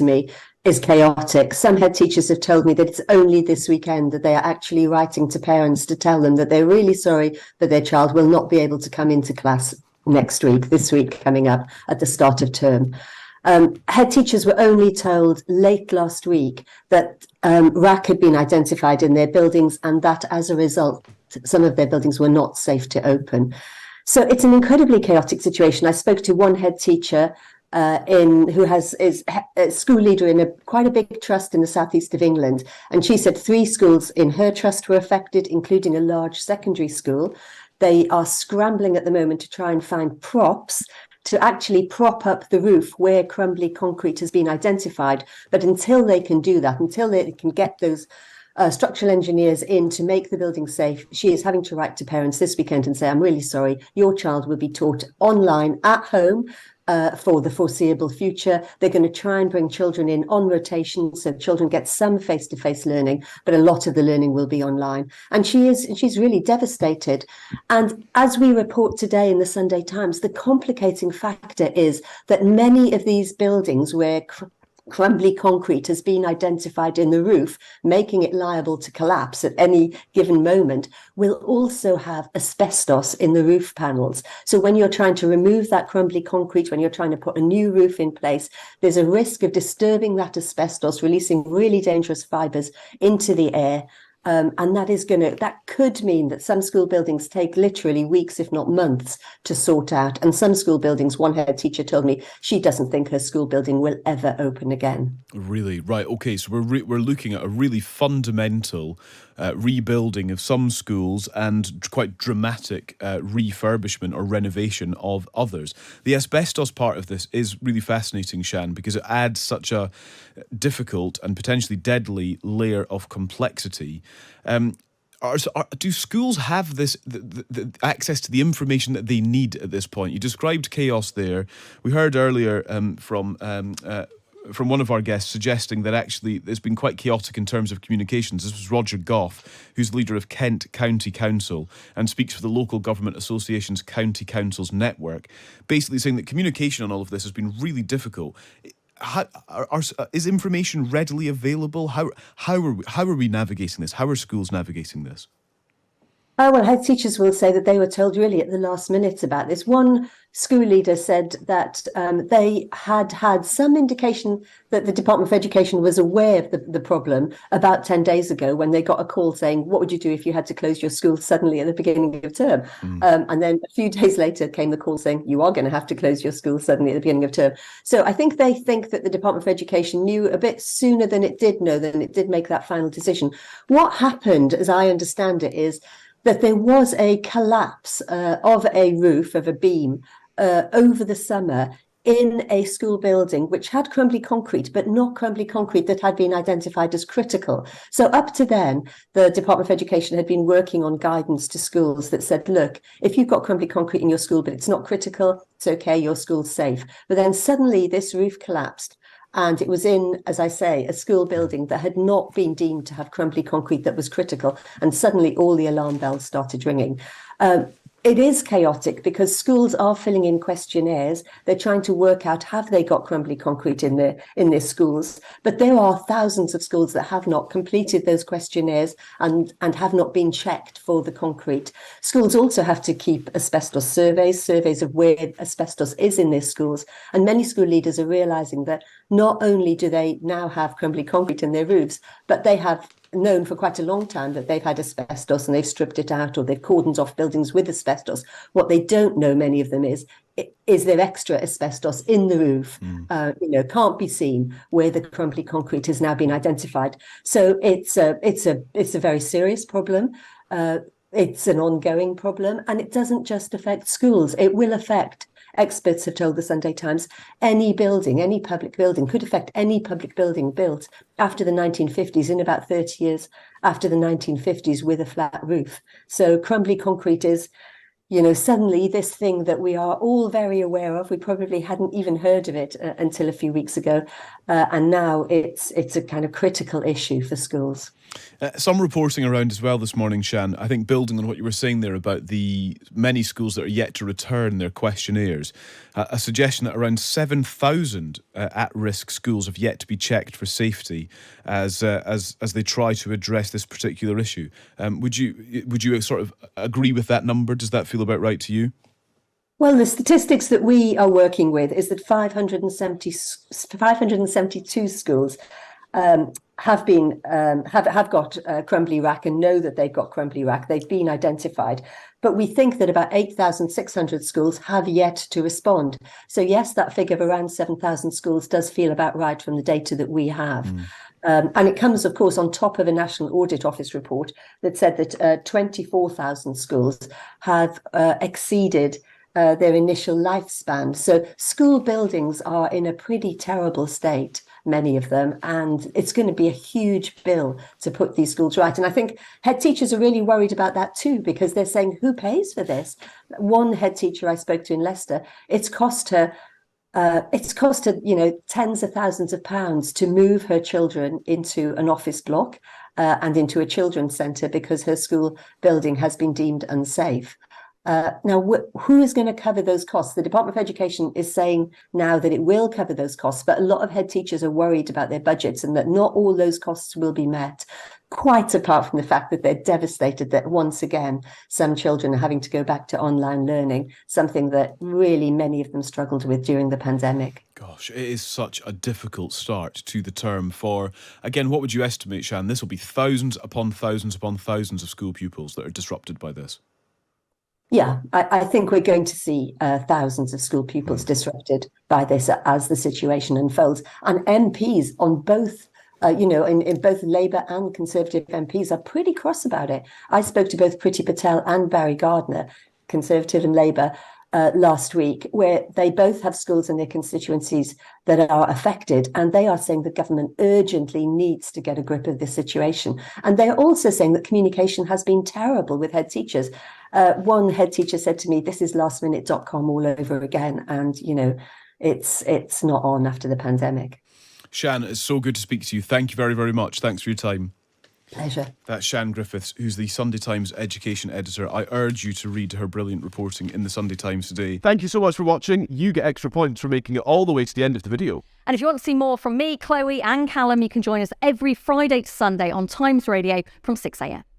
to me is chaotic. Some head teachers have told me that it's only this weekend that they are actually writing to parents to tell them that they're really sorry that their child will not be able to come into class next week, this week coming up at the start of term. Head teachers were only told late last week that RAAC had been identified in their buildings and that as a result, some of their buildings were not safe to open. So it's an incredibly chaotic situation. I spoke to one head teacher who is a school leader in quite a big trust in the southeast of England. And she said 3 schools in her trust were affected, including a large secondary school. They are scrambling at the moment to try and find props to actually prop up the roof where crumbly concrete has been identified. But until they can do that, until they can get those structural engineers in to make the building safe, she is having to write to parents this weekend and say, I'm really sorry, your child will be taught online at home for the foreseeable future. They're going to try and bring children in on rotation so children get some face-to-face learning, but a lot of the learning will be online. And she's really devastated. And as we report today in the Sunday Times, the complicating factor is that many of these buildings where crumbly concrete has been identified in the roof, making it liable to collapse at any given moment, will also have asbestos in the roof panels. So when you're trying to remove that crumbly concrete, when you're trying to put a new roof in place, there's a risk of disturbing that asbestos, releasing really dangerous fibers into the air. And that could mean that some school buildings take literally weeks, if not months, to sort out. And some school buildings, one head teacher told me she doesn't think her school building will ever open again. Really? Right. Okay. So we're looking at a really fundamental rebuilding of some schools and quite dramatic refurbishment or renovation of others. The asbestos part of this is really fascinating, Sian, because it adds such a difficult and potentially deadly layer of complexity. Do schools have the access to the information that they need at this point? You described chaos there. We heard earlier from one of our guests suggesting that actually it's been quite chaotic in terms of communications. This was Roger Goff, who's the leader of Kent County Council and speaks for the Local Government Association's County Councils Network, basically saying that communication on all of this has been really difficult. Is information readily available? How are we navigating this? How are schools navigating this? Well, head teachers will say that they were told really at the last minute about this. One school leader said that they had some indication that the Department of Education was aware of the problem about 10 days ago when they got a call saying, what would you do if you had to close your school suddenly at the beginning of term? And then a few days later came the call saying, you are going to have to close your school suddenly at the beginning of term. So I think they think that the Department of Education knew a bit sooner than it did make that final decision. What happened, as I understand it, is that there was a collapse of a roof, of a beam, over the summer in a school building which had crumbly concrete, but not crumbly concrete that had been identified as critical. So up to then, the Department of Education had been working on guidance to schools that said, look, if you've got crumbly concrete in your school, but it's not critical, it's okay, your school's safe. But then suddenly this roof collapsed. And it was in, as I say, a school building that had not been deemed to have crumbly concrete that was critical. And suddenly all the alarm bells started ringing. It is chaotic because schools are filling in questionnaires. They're trying to work out, have they got crumbly concrete in their schools? But there are thousands of schools that have not completed those questionnaires and have not been checked for the concrete. Schools also have to keep asbestos surveys of where asbestos is in their schools. And many school leaders are realizing that not only do they now have crumbly concrete in their roofs, but they have known for quite a long time that they've had asbestos and they've stripped it out or they've cordoned off buildings with asbestos. What they don't know, many of them, is there extra asbestos in the roof, can't be seen where the crumbly concrete has now been identified. So it's a very serious problem. It's an ongoing problem, and it doesn't just affect schools. It will affect, experts have told the Sunday Times, any building, any public building, could affect any public building built after the 1950s, in about 30 years after the 1950s, with a flat roof. So crumbly concrete is, suddenly this thing that we are all very aware of. We probably hadn't even heard of it until a few weeks ago. And now it's a kind of critical issue for schools. Some reporting around as well this morning, Sian, I think building on what you were saying there about the many schools that are yet to return their questionnaires, a suggestion that around 7,000 at-risk schools have yet to be checked for safety as they try to address this particular issue. Would you sort of agree with that number? Does that feel about right to you? Well, the statistics that we are working with is that 572 schools have got Crumbly RAAC and know that they've got Crumbly RAAC. They've been identified, but we think that about 8,600 schools have yet to respond. So yes, that figure of around 7,000 schools does feel about right from the data that we have. And it comes, of course, on top of a National Audit Office report that said that 24,000 schools have exceeded their initial lifespan. So school buildings are in a pretty terrible state, many of them, and it's going to be a huge bill to put these schools right. And I think head teachers are really worried about that too, because they're saying, who pays for this? One head teacher I spoke to in Leicester, it's cost her, tens of thousands of pounds to move her children into an office block and into a children's centre because her school building has been deemed unsafe. Now, who is going to cover those costs? The Department of Education is saying now that it will cover those costs, but a lot of head teachers are worried about their budgets and that not all those costs will be met, quite apart from the fact that they're devastated that once again, some children are having to go back to online learning, something that really many of them struggled with during the pandemic. Gosh, it is such a difficult start to the term for, again, what would you estimate, Sian? This will be thousands upon thousands upon thousands of school pupils that are disrupted by this. Yeah, I think we're going to see thousands of school pupils disrupted by this as the situation unfolds. And MPs on both, in both Labour and Conservative MPs are pretty cross about it. I spoke to both Priti Patel and Barry Gardner, Conservative and Labour, last week, where they both have schools in their constituencies that are affected, and they are saying the government urgently needs to get a grip of this situation. And they're also saying that communication has been terrible with head teachers. One head teacher said to me, this is lastminute.com all over again, and it's not on after the pandemic. Sian, it's so good to speak to you. Thank you very, very much. Thanks for your time. Pleasure. That's Sian Griffiths, who's the Sunday Times education editor. I urge you to read her brilliant reporting in the Sunday Times today. Thank you so much for watching. You get extra points for making it all the way to the end of the video. And if you want to see more from me, Chloe and Callum, you can join us every Friday to Sunday on Times Radio from 6 a.m.